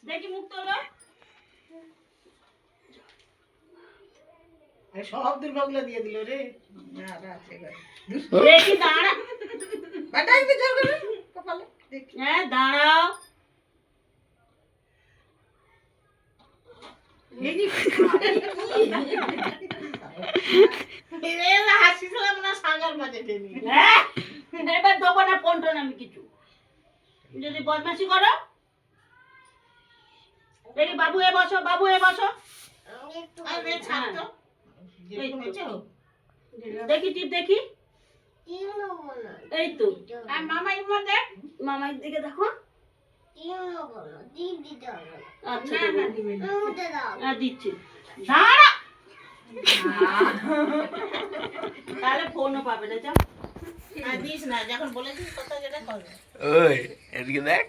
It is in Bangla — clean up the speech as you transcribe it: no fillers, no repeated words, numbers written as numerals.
দেখি মুখ তোলো। সব দুর্গাগুলো দিয়ে দিল রে। দেখি দাঁড়া। হ্যাঁ দাঁড়াও। হাসিছিলাম না সাঙ্গার মাঝে টেনে। এবার দেবো না ফোন টোন আমি কিছু, যদি বদমাশি করো। দেখি বাবু এ বসো, বাবু এ বসো। দেখি টিপ দেখি। এই তো মামাই মধ্যে মামার দিকে দেখো। আচ্ছা দিচ্ছি, দাঁড়া। তাহলে ফোনও পাবে না। যা দিস না, যখন বলেছিস কথা যেটা করবে। ওই এদিকে দেখ।